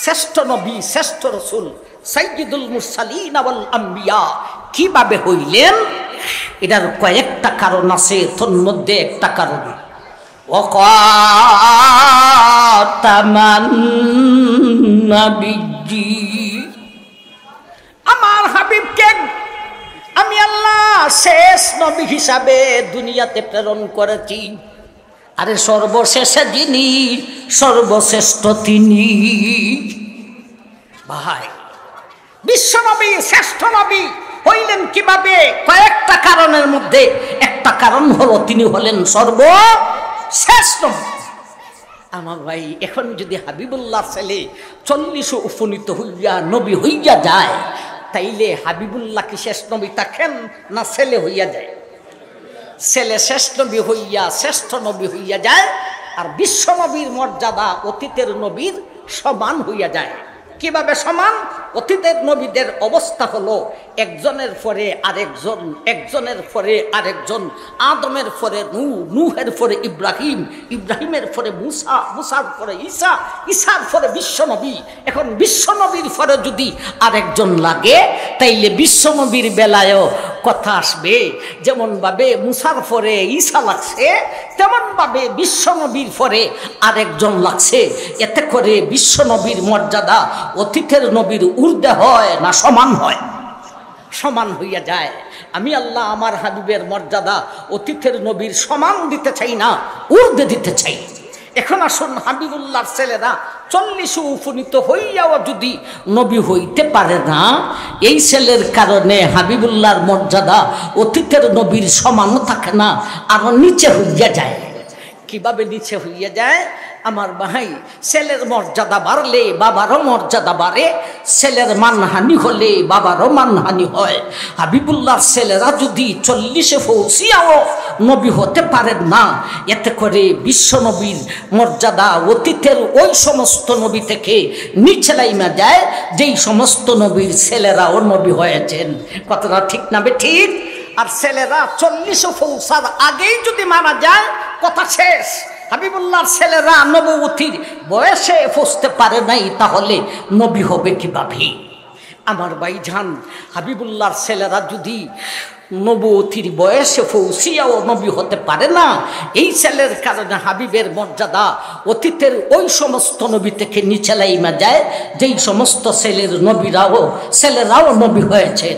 শ্রেষ্ঠ নবী, শ্রেষ্ঠ রাসূল, সাইয়্যিদুল মুরসালিন ওয়াল আম্বিয়া কিভাবে হইলেন? এটার কয়েকটা কারণ আছে, তোর মধ্যে একটা কারণ ওয়াকাতামান নাবিয়্যিন। আমার হাবিবকে আমি আল্লাহ শেষ নবী হিসাবে দুনিয়াতে প্রেরণ করেছি। আরে সর্বশেষে যিনি, সর্বশ্রেষ্ঠ তিনি। ভাই, বিশ্ব নবী, শ্রেষ্ঠ নবী হইলেন কিভাবে? কয়েকটা কারণের মধ্যে একটা কারণ হলো তিনি হলেন সর্বশেষ নবী। আমার ভাই এখন যদি হাবিবুল্লাহ ছেলে 40 উপনীত হইয়া নবী হইয়া যায়, তাইলে হাবিবুল্লাহ কি শেষ নবী থাকেন না ছেলে হইয়া যায়? ছেলে শেষ নবী হইয়া শ্রেষ্ঠ নবী হইয়া যায়, আর বিশ্ব নবীর মর্যাদা অতীতের নবীর সমান হইয়া যায়। কিভাবে সমান? অতীতের নবীদের অবস্থা হলো একজনের পরে আরেকজন, একজনের পরে আরেকজন, আদমের পরে নূহ, নূহের পরে ইব্রাহিম, ইব্রাহিমের পরে মুসা, মুসার পরে ঈসা, ঈসার পরে বিশ্বনবী। এখন বিশ্বনবীর পরে যদি আরেকজন লাগে, তাইলে বিশ্বনবীর বেলায়ও কথা আসবে। যেমনভাবে মুসার পরে ঈসা লাগছে, তেমনভাবে বিশ্বনবীর পরে আরেকজন লাগছে। এতে করে বিশ্বনবীর মর্যাদা অতীতের নবীর ঊর্ধ্বে হয় না সমান হয়? সমান হইয়া যায়। আমি আল্লাহ আমার হাবিবের মর্যাদা অতীতের নবীর সমান দিতে চাই না, ঊর্ধ্বে দিতে চাই। এখন আসুন, হাবিবুল্লাহর ছেলেরা 40 উপনীত হইয়াও যদি নবী হইতে পারে না, এই ছেলের কারণে হাবিবুল্লাহর মর্যাদা অতীতের নবীর সমানও থাকে না, আরো নিচে হইয়া যায়। কিভাবে নিচে হইয়া যায়? আমার ভাই, ছেলের মর্যাদা বাড়লে বাবারও মর্যাদা বাড়ে, ছেলের মানহানি হলে বাবারও মানহানি হয়। হাবিবুল্লাহর ছেলেরা যদি 40 পৌঁছিয়াও নবী হতে পারেন না, এতে করে বিশ্ব নবীর মর্যাদা অতীতের ওই সমস্ত নবী থেকে নিচে নাইমা যায়, যেই সমস্ত নবীর ছেলেরাও নবী হয়েছেন। কথাটা ঠিক না ঠিক? আর ছেলেরা 40 পৌঁছার আগেই যদি মারা যায়, কথা শেষ। হাবিবুল্লাহর ছেলেরা নবুয়তির বয়সে পৌঁছতে পারে নাই, তাহলে নবী হবে কিভাবে? আমার ভাইজান, হাবিবুল্লাহর ছেলেরা যদি নবুয়তির বয়সে পৌঁছিয়াও নবী হতে পারে না, এই ছেলের কারণে হাবিবের মর্যাদা অতীতের ওই সমস্ত নবী থেকে নিচে নাইমা যায়, যেই সমস্ত ছেলেরাও নবী হয়েছে।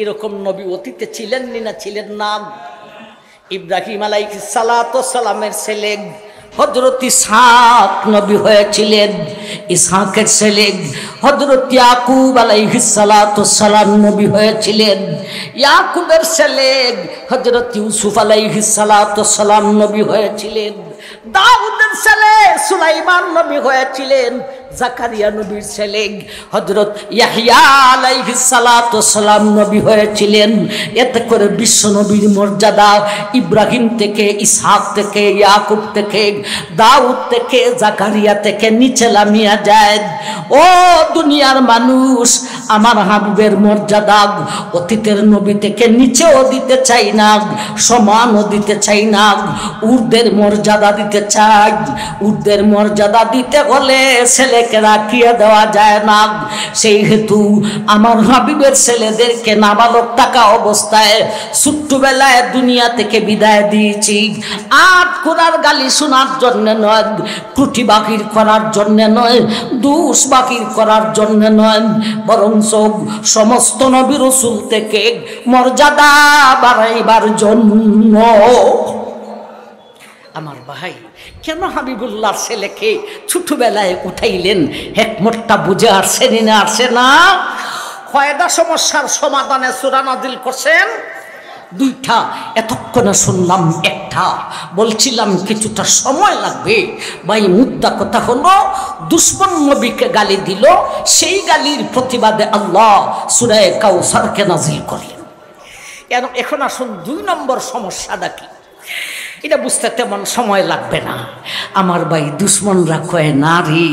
এরকম নবী অতীতে ছিলেন না ছিলেন না? ইব্রাহিম আলাইহিস সালাতু সালামের ছেলে হযরত ইসহাক নবী হয়েছিলেন, ইসহাকের ছেলে হযরত ইয়াকুব আলাইহিস সালাতু সালাম নবী হয়েছিলেন, ইয়াকুবের ছেলে হযরত ইউসুফ আলাইহিস সালাতু সালাম নবী হয়েছিলেন, দাউদের ছেলে সুলাইমান নবী হয়েছিলেন, জাকারিয়া নবীর ছেলে হযরত ইয়াহইয়া আলাইহিস সালাতু সালাম নবী হয়েছিলেন। এতে করে বিশ্ব নবীর মর্যাদা ইব্রাহিম থেকে, ইসহাক থেকে, ইয়াকুব থেকে, দাউদ থেকে, জাকারিয়া থেকে নিচে নামিয়া যায়। ও দুনিয়ার মানুষ, আমার হাবিবের মর্যাদা অতীতের নবী থেকে নিচেও দিতে চাই না, সমানও দিতে চাই না, ঊর্ধ্বের মর্যাদা দিতে চাই। ঊর্ধ্বের মর্যাদা দিতে হলে ছেলেকে রাখিয়ে দেওয়া যায় না। সেই হেতু আমার হাবিবের ছেলেদেরকে নাবালক থাকা অবস্থায় ছোট্টবেলায় দুনিয়া থেকে বিদায় দিয়েছি। আট কোরআর গালি শোনার জন্য নয়, ত্রুটি বাকির করার জন্য নয়, দোষ বাকির করার জন্য নয়, বরং সমস্ত নবী রাসূল থেকে মর্যাদা বাড়াইবার জন্য। আমার ভাই, কেন হাবিবুল্লাহর ছেলেকে ছোটবেলায় উঠাইলেন? হিকমতটা বুঝে আসছেন না আসছে না? কয়টা সমস্যার সমাধানে সূরা নাজিল করছেন? 2টা, এতক্ষণে শুনলাম একটা, বলছিলাম কিছুটা সময় লাগবে। ভাই, মুদ্রা কথা হলো, দুশ্মন নবীকে গালি দিল, সেই গালির প্রতিবাদে আল্লাহ সূরা কাউসারকে নাজিল করলেন। এখন আসুন 2 নম্বর সমস্যাটা কি, এটা বুঝতে তেমন সময় লাগবে না। আমার ভাই, দুশ্মনরা কয় না রে,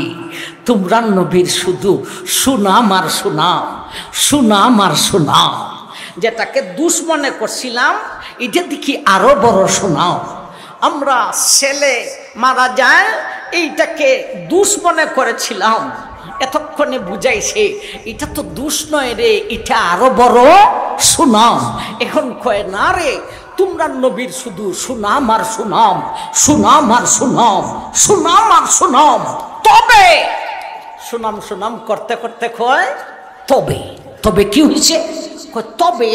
তোমরা নবীর শুধু সুনাম আর সুনাম, সুনাম আর সুনাম। যেটাকে দুশ্মনে করছিলাম, এটা দেখি আরো বড় সুনাম। আমরা ছেলে মারা যায়, এইটাকে দুশ্মনে করেছিলাম, এতক্ষণে বুঝাইছে এটা তো দুষ নয় রে, এটা আরো বড় সুনাম। এখন কয় না রে, তোমরা নবীর শুধু সুনাম আর সুনাম, সুনাম আর সুনাম, সুনাম আর সুনাম। তবে সুনাম সুনাম করতে করতে কয় তবে, তবে কি হয়েছে? তবে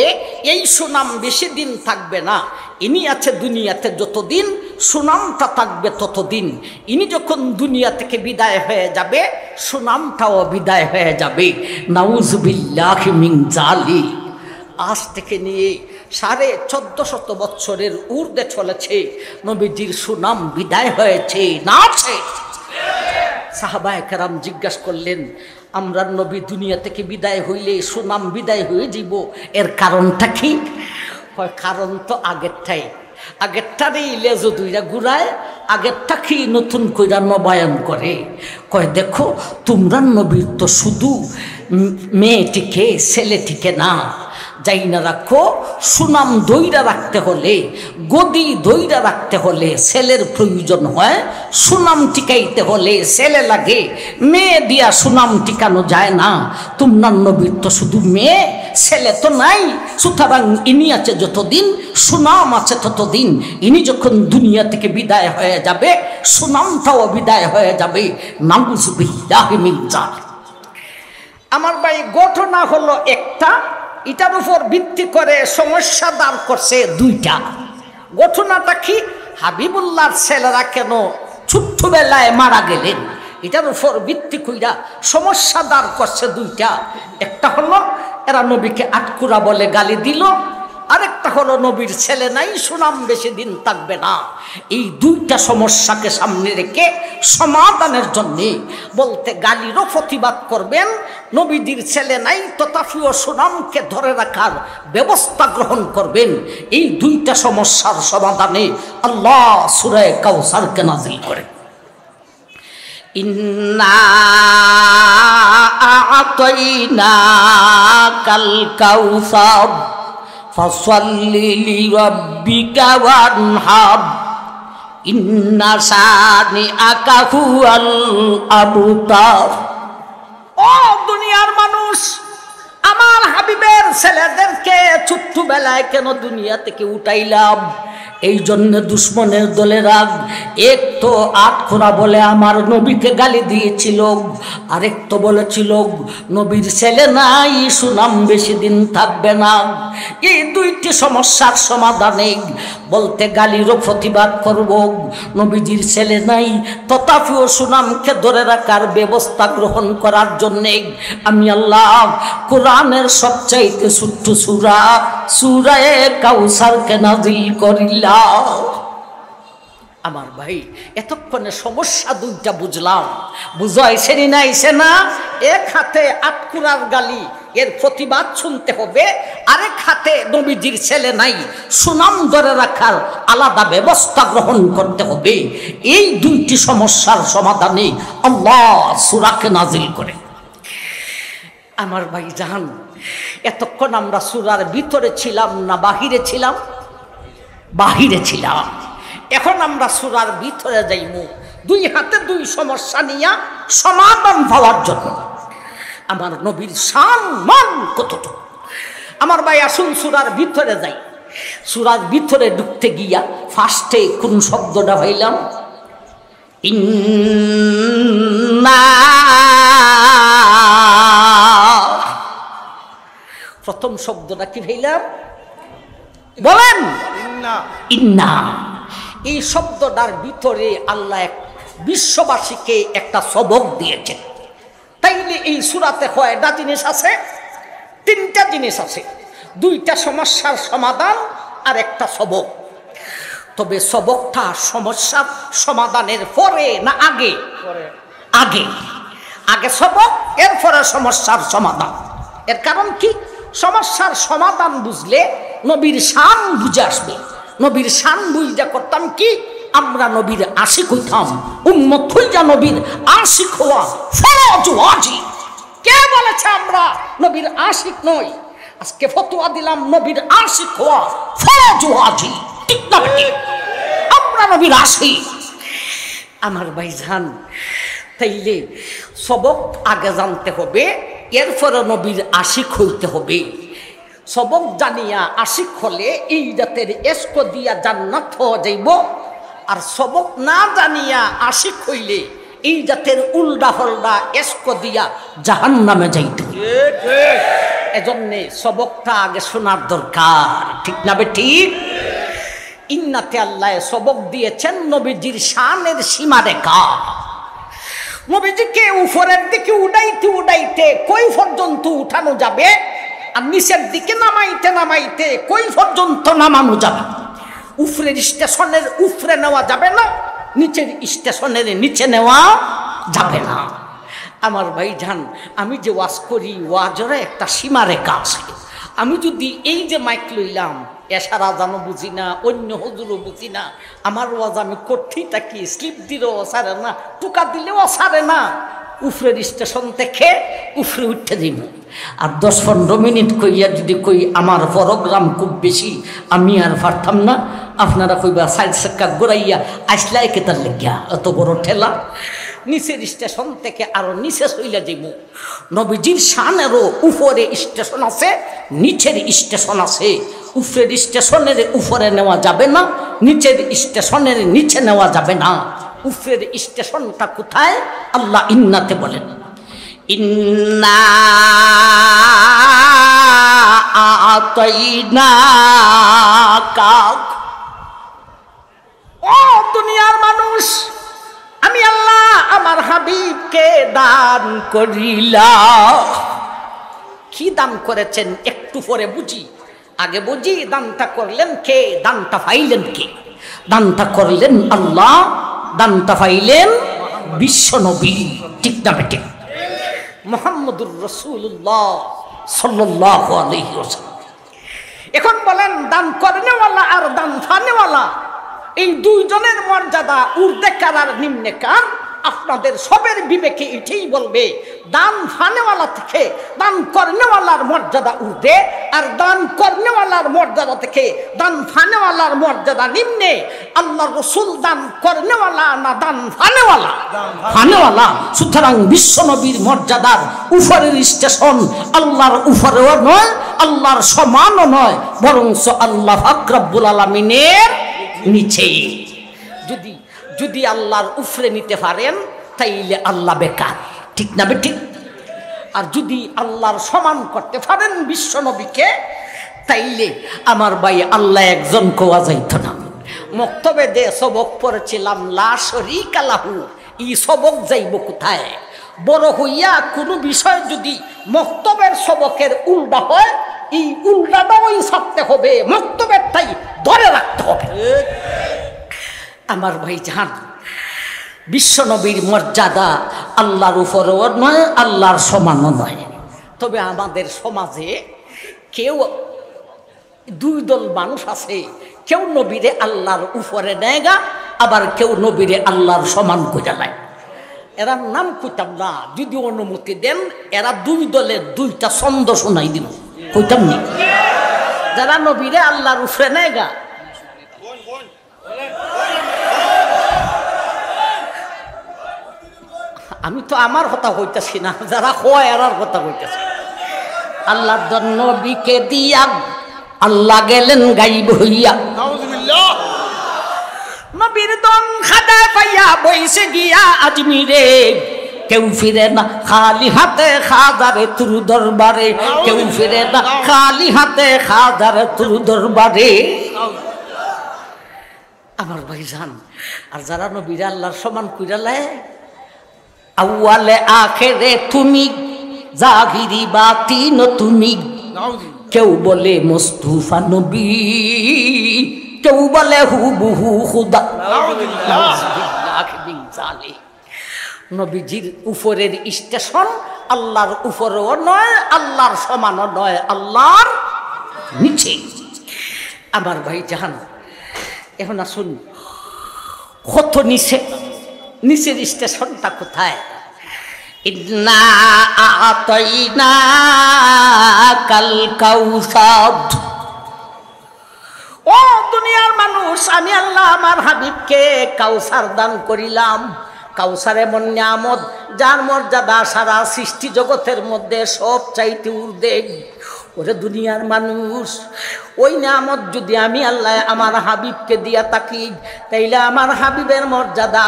এই সুনাম বেশি দিন থাকবে না। ইনি আছে দুনিয়াতে যতদিন, সুনামটা থাকবে ততদিন। ইনি যখন দুনিয়া থেকে বিদায় হয়ে যাবে, সুনামটাও বিদায় হয়ে যাবে। নাউজুবিল্লাহি মিন জালিক। আজ থেকে নিয়ে 1450 বছরের ঊর্ধ্বে চলেছে, নবীজির সুনাম বিদায় হয়েছে না আছে? সাহাবায়ে কেরাম জিজ্ঞাসা করলেন, আমরা নবী দুনিয়া থেকে বিদায় হইলে সুনাম বিদায় হয়ে যাব, এর কারণটা কি? কারণ তো আগেরটারই লেজো দুইরা ঘুরায়, আগেরটা কি নতুন কইরা নবায়ন করে। কয় দেখো, তোমরা নবীর তো শুধু মেয়েটিকে ছেলেটিকে না যাই না রাখো, সুনাম দইরা রাখতে হলে, গদি দইরা রাখতে হলে ছেলের প্রয়োজন হয়, সুনাম টিকাইতে হলে ছেলে লাগে, মেয়ে দিয়া সুনাম টিকানো যায় না। তোমার নবীর তো শুধু মেয়ে, ছেলে তো নাই, সুতরাং ইনি আছে যতদিন, সুনাম আছে ততদিন। ইনি যখন দুনিয়া থেকে বিদায় হয়ে যাবে, সুনামটাও বিদায় হয়ে যাবে। নাউযুবিল্লাহি মিন যালিক। আমার ভাই, ঘটনা হলো একটা, এটার উপর ভিত্তি করে সমস্যা দাঁড় করছে দুইটা। ঘটনাটা কি? হাবিবুল্লাহর ছেলেরা কেন ছোট্টবেলায় মারা গেলেন, এটার উপর ভিত্তি কইরা সমস্যা দাঁড় করছে দুইটা। একটা হলো এরা নবীকে আটকুরা বলে গালি দিল, আরেকটা হলো নবীর ছেলে নাই, সুনাম বেশি দিন থাকবে না। এই দুইটা সমস্যাকে সামনে রেখে সমাধানের জন্যে বলতে গালিরও প্রতিবাদ করবেন, নবীদের ছেলে নাই তথাপিও সুনামকে ধরে রাখার ব্যবস্থা গ্রহণ করবেন। এই দুইটা সমস্যার সমাধানে আল্লাহ সূরা কাউসারকে নাযিল করেন। ইন্না আ'তাইনাকাল কাউসার ফাসাল্লি লিরাব্বিকা ওয়ানহার ইন্না শানিআকা হুয়াল আবতার। ও দুনিয়ার মানুষ, আমার হাবিবের ছেলেদেরকে ছোট্টবেলায় কেন দুনিয়া থেকে উঠাইলাম? এই জন্য দুশ্মনের দলেরা এক তো আটখোরা বলে আমার নবীকে গালি দিয়েছিল, আরেক তো বলেছিল নবীর ছেলে নাই, সুনাম বেশি দিন থাকবে না। এই দুইটি সমস্যার সমাধানে বলতে গালিরও প্রতিবাদ করব, নবীজির ছেলে নাই তথাপিও সুনামকে ধরে রাখার ব্যবস্থা গ্রহণ করার জন্যে আমি আল্লাহ কোরআনের সবচাইতে ছোট্ট সূরা সূরা কাউসারকে নাযিল করিলাম। আমার ভাই, এতক্ষণে সমস্যা দুইটা বুঝলাম, বুঝাইছে না আইছে না? এক হাতে আটকুরার গালি, এর প্রতিবাদ শুনতে হবে, আরেক হাতে নবীজির ছেলে নাই, সুনাম ধরে রাখার আলাদা ব্যবস্থা গ্রহণ করতে হবে। এই দুইটি সমস্যার সমাধানে আল্লাহ সূরাকে নাযিল করে। আমার ভাই জান, এতক্ষণ আমরা সূরার ভিতরে ছিলাম না বাহিরে ছিলাম? বাহিরে ছিলাম। এখন আমরা সূরার ভিতরে যাইব, দুই হাতে দুই সমস্যা নিয়ে সমাধান পাওয়ার জন্য। আমার নবীর সম্মান কতটুকু! আমার ভাই আসুন সূরার ভিতরে যাই। সূরার ভিতরে ঢুকতে গিয়া ফার্স্টে কোন শব্দটা ভাইলাম? ইন্না। প্রথম শব্দটা কি ভাইলাম? বলেন। ইন্না। এই শব্দটার ভিতরে আল্লাহ এক বিশ্ববাসীকে একটা সবক দিয়েছেন। তাইলে এই সূরাতে কয়টা জিনিস আছে? তিনটা জিনিস আছে, দুইটা সমস্যার সমাধান আর একটা সবক। তবে সবকটা সমস্যার সমাধানের পরে না আগে? আগে। আগে সবক, এরপরে সমস্যার সমাধান। এর কারণ কি? সমস্যার সমাধান বুঝলে নবীর শান বুঝে আসবে। নবীর শান বুঝতে করতাম কি? আমরা নবীর আশিক হইতাম। উম্মত হইয়া নবীর আশিক হওয়া ফরজ ওয়াজিব। কে বলেছে আমরা নবীর আশিক নই? আজকে ফতোয়া দিলাম নবীর আশিক হওয়া ফরজ ওয়াজিব। ঠিক না ঠিক? আমরা নবীর আশিক। আমার ভাইজান, তাইলে সবক আগে জানতে হবে, এরপরে নবীর আশিক হইতে হবে। সবক জানিয়া আশিক হলে এই জাতের এস্ক দিয়া জান্নাত হওয়া যাইব, আর সবক না জানিয়া আশিক হইলে এই জাতের উল্টা হল্ডা এস্ক দিয়া জাহান্নামে যাইতে। এজন্যে সবকটা আগে শোনার দরকার। ঠিক না বে ঠিক? ইন্নাতে আল্লাহ সবক দিয়েছেন নবীজির শানের সীমারেখা। নবীজিকে উপরের দিকে উড়াইতে উড়াইতে কই পর্যন্ত উঠানো যাবে আর নিচের দিকে নামাইতে নামাইতে কই পর্যন্ত নামানো যাবে? উপরের স্টেশনের উপরে নেওয়া যাবে না, নিচের স্টেশনের নিচে নেওয়া যাবে না। আমার ভাইজান, আমি যে ওয়াজ করি ওয়াজের একটা সীমারেখা আছে। আমি যদি এই যে মাইক লইলাম, এশারা জানো বুঝি না, অন্য হুজুরও বুঝি না, আমার ওয়াজ আমি করতেই থাকি, স্লিপ দিলেও সারে না, টুকা দিলেও সারে না, উপরের স্টেশন থেকে উপরে উঠতে দিব। আর 10-15 মিনিট কইয়া যদি কই আমার প্রোগ্রাম খুব বেশি, আমি আর পারতাম না। আপনারা কইবা সাইড চাক্কা ঘুরাইয়া আসলাই কেতার লেগিয়া এত বড় ঠেলা। নিচের স্টেশন থেকে আরো নিচে চইলা যাইব। নবীজির শানেরও উপরে স্টেশন আছে, নিচের স্টেশন আছে। উপরের স্টেশনের উপরে নেওয়া যাবে না, নিচের স্টেশনের নিচে নেওয়া যাবে না। উপরের স্টেশনটা কোথায়? আল্লাহ ইন্নাতে বলেন, ইন্না আতাইনাকা। ও দুনিয়ার মানুষ, আমি আল্লাহ আমার হাবিবকে দান করিলাম। কি দান করেছেন একটু পরে বুঝি, আগে বুঝি দানটা করলেন কে, দানটা পাইলেন কে? দানটা করলেন আল্লাহ, দানটা পাইলেন বিশ্বনবী। ঠিক না বেটে? মুহাম্মদুর রাসূলুল্লাহ সাল্লাল্লাহু আলাইহি ওয়াসাল্লাম। এখন বলেন, দান করনেওয়ালা আর দান ফানেওয়ালা, এই দুইজনের মর্যাদা ঊর্ধ্বে কার আর নিম্নে কার? আপনাদের সবের বিবেকে এটাই বলবে, দান ফানেওয়ালা থেকে দান করনেওয়ালার মর্যাদা ঊর্ধ্বে, আর দান করনেওয়ালার মর্যাদা থেকে দান ফানেওয়ালার মর্যাদা নিম্নে। আল্লাহ রসুল দান করনেওয়ালা না দান ফানেওয়ালা? ফানেওয়ালা। সুতরাং বিশ্বনবীর মর্যাদার উপরের স্টেশন আল্লাহর উপরেও নয়, আল্লাহর সমানও নয়, বরঞ্চ আল্লাহ পাক রব্বুল আলামিনের নিচে। যদি আল্লাহর উপরে নিতে পারেন তাইলে আল্লাহ বেকার। ঠিক না বেঠিক? আর যদি আল্লাহর সমান করতে পারেন বিশ্বনবীকে, তাইলে আমার ভাই আল্লাহ একজন কোয়া যাইত না। মক্তবে দে সবক পড়েছিলাম, লা শরীকা লাহু, এই সবক যাইব কোথায়? বড় হইয়া কোনো বিষয় যদি মক্তবের সবকের উল্টা হয়, এই উল্টাটাই ছাড়তে হবে, মক্তবেরটাই ধরে রাখতে হবে। আমার ভাই জান, বিশ্বনবীর মর্যাদা আল্লাহর উপরেও নয়, আল্লাহর সমানও নয়। তবে আমাদের সমাজে কেউ দুই দল মানুষ আছে, কেউ নবীরে আল্লাহর উপরে নেয়গা, আবার কেউ নবীরে আল্লাহর সমান করে নেয়। এরা নাম কইতাম না, যদি অনুমতি দেন এরা দুই দলের দুইটা ছন্দ শোনাই দিব, কইতাম নি? যারা নবীরে আল্লাহর উপরে নেয়গা, আমি তো আমার কথা হইতেছি না, যারা হয় এরার কথা হইতেছি। আল্লাহর নবীকে দিয়া আল্লাহ গেলেন গাইব হইয়া, নবীর দন খাদা পাইয়া বইসে গিয়া আজমিরে। কেউ ফিরে না খালি হাতে খাজারে তুর দরবারে, কেউ ফিরে না খালি হাতে খাজারে তুর দরবারে। আমার ভাইজান, আর যারা নবীর আল্লাহর সমান কইরালে, আউয়ালে আখেরে তুমি, জাহিরি বাতিন তুমি। কেউ বলে মুস্তাফা নবী, কেউ বলে হুবহু খুদা। নবীজির উপরের স্টেশন আল্লাহর উপরেও নয়, আল্লাহর সমানও নয়, আল্লাহর নিচে। আমার ভাই জাহান, এখন আসুন কত নিচে, নিচের স্টেশনটা কোথায়? ইন্না আতাইনাকাল কাউসার। ও দুনিয়ার মানুষ, আমি আল্লাহ আমার হাবিবকে কাউসার দান করিলাম। কাউসার এমন নিয়ামত যার মর্যাদা সারা সৃষ্টি জগতের মধ্যে সব চাইতে ঊর্ধ্বে। ওরে দুনিয়ার মানুষ, ওই নিয়ামত যদি আমি আল্লাহ আমার হাবিবকে দিয়া থাকি, তাইলে আমার হাবিবের মর্যাদা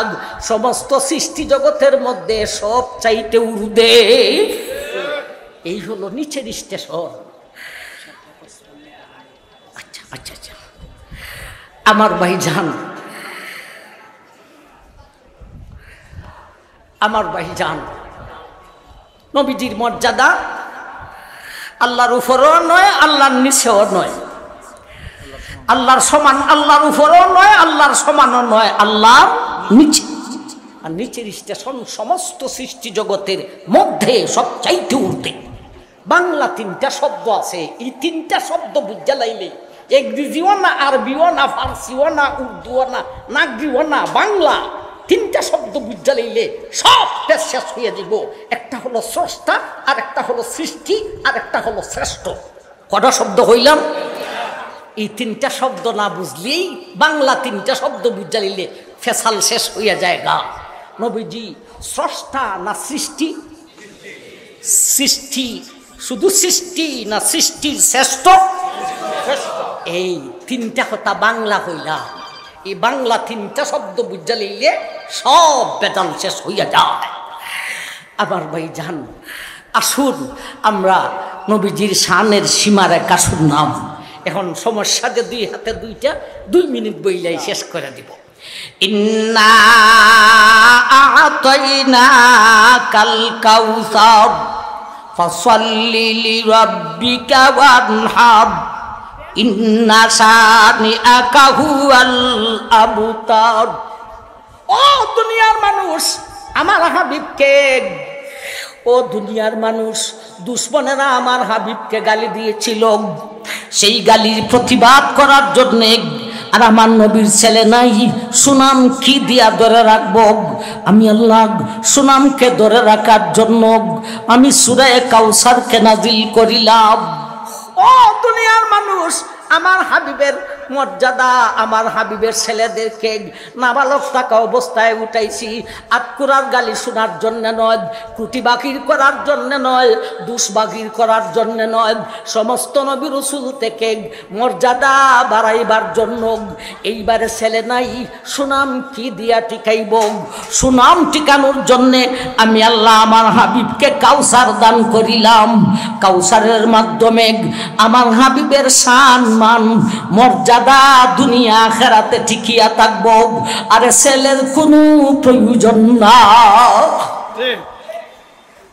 সমস্ত সৃষ্টি জগতের মধ্যে সব চাইতে ঊর্ধ্বে। এই হলো নিচের স্টেশন। আচ্ছা আচ্ছা আচ্ছা, আমার ভাইজান, আমার ভাইজান, নবীজির মর্যাদা আল্লাহর উপরেও নয়, আল্লাহর নিচেও নয়, আল্লাহর সমান, আল্লাহর উপরেও নয়, আল্লাহর সমানও নয়, আল্লাহর নিচে। আর নিচের স্টেশন সমস্ত সৃষ্টি জগতের মধ্যে সবচাইতে উঠতে। বাংলা তিনটা শব্দ আছে, এই তিনটা শব্দ বুঝা লাইলে ইংরেজিও না, আরবিও না, ফার্সিও না, উর্দুও না, নাগরিও না, বাংলা তিনটা শব্দ বুঝা লাইলে সব শেষ হয়ে যাব। একটা হলো স্রষ্টা, আর একটা হলো সৃষ্টি, আর একটা হলো শ্রেষ্ঠ। কটা শব্দ হইলাম? এই তিনটা শব্দ না বুঝলেই বাংলা তিনটা শব্দ বুঝা লাইলে ফেসাল শেষ হইয়া যায় গা। নবীজি স্রষ্টা না সৃষ্টি? সৃষ্টি, শুধু সৃষ্টি না সৃষ্টির শ্রেষ্ঠ? এই তিনটা কথা বাংলা হইলা, এই বাংলা তিনটা শব্দ বুঝা লইলে সব বেদাল শেষ হইয়া যায়। আবার ভাই জান, আসুন আমরা নবীজির শানের সীমারেখা শুনলাম। এখন সমস্যা যে দুই হাতে দুইটা, 2 মিনিট বইলাই শেষ করে দিব। ইন্না আ'তাইনাকাল কাউসার ফাসাল্লি লিরাব্বিকা ওয়ানহার ইন্না শানিআকা হুয়াল আবতার। ও দুনিয়ার মানুষ, আমার হাবিবকে, ও দুনিয়ার মানুষ, দুশ্মনেরা আমার হাবিবকে গালি দিয়েছিল, সেই গালির প্রতিবাদ করার জন্যে আর আমার নবীর ছেলে নাই, সুনাম কি দিয়া ধরে রাখবো? আমি আল্লাহ সুনামকে ধরে রাখার জন্য আমি সূরা কাউসারকে নাজিল করিলাম। ও দুনিয়ার মানুষ, আমার হাবিবের মর্যাদা, আমার হাবিবের ছেলেদেরকে নাবালক থাকা অবস্থায় উঠাইছি আটকুরার গালি শোনার জন্য নয়, ত্রুটি বাকির করার জন্য নয়, দুষ বাকির করার জন্য নয়, সমস্ত নবী রাসূল থেকে মর্যাদা বাড়াইবার জন্য। এইবারে ছেলে নাই, সুনাম কি দিয়া টিকাইব? সুনাম টিকানোর জন্যে আমি আল্লাহ আমার হাবিবকে কাউসার দান করিলাম। কাউসারের মাধ্যমে আমার হাবিবের শান, মান, মর্যাদা দুনিয়া আখিরাতে টিকিয়া থাকব। আরে ছেলের কোনো প্রয়োজন না,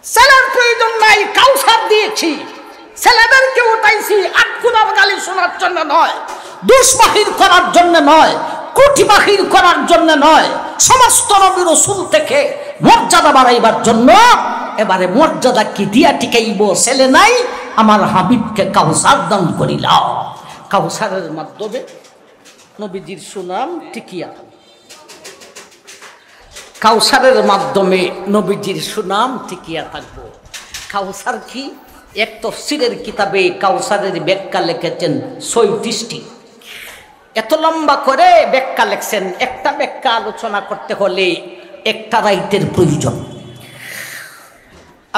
ছেলের প্রয়োজন নাই, কাউসার দিয়েছি, ছেলেদেরকে উঠাইছি আটকুরার গালি শোনার জন্য নয়, দুষ বাহির করার জন্য নয়, কুটি বাহির করার জন্য নয়, সমস্ত নবী রাসূল থেকে মর্যাদা বাড়াইবার জন্য। এবারে মর্যাদা কি দিয়া টিকাইব? ছেলে নাই, আমার হাবিবকে কাউসার দান করিলাম। কাউসারের মাধ্যমে নবীজির সুনাম টিকিয়া, কাউসারের মাধ্যমে নবীজির সুনাম টিকিয়া থাকবো। কাউসার কি? এক তাফসীরের কিতাবে কাউসারের ব্যাখ্যা লিখেছেন 36টি। এত লম্বা করে ব্যাখ্যা লিখছেন, একটা ব্যাখ্যা আলোচনা করতে হলে একটা রাইতের প্রয়োজন।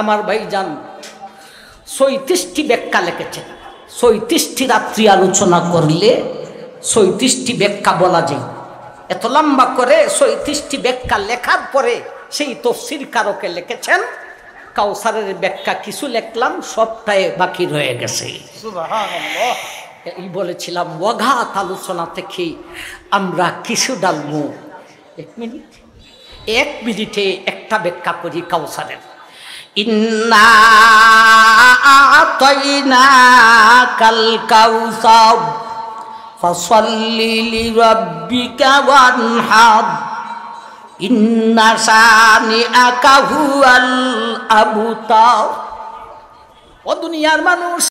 আমার ভাইজান 36টি ব্যাখ্যা লিখেছেন, 36টি রাত্রি আলোচনা করলে 36টি ব্যাখ্যা বলা যায়। এত লম্বা করে 36টি ব্যাখ্যা লেখার পরে সেই তাফসীর কারকে লিখেছেন কাউসারের ব্যাখ্যা কিছু লিখলাম, সবটাই বাকি রয়ে গেছে। সুবহানাল্লাহ। এই বলেছিলাম ওয়াঘাত আলোচনা থেকে আমরা কিছু ডালবো। 1 মিনিটে একটা ব্যাখ্যা করি কাউসারের। ইন্না আ'তাইনাকাল কাউসার ফাসাল্লি লিরাব্বিকা ওয়ানহার ইন্না শানিআকা হুয়াল আবতার। ও দুনিয়ার মানুষ,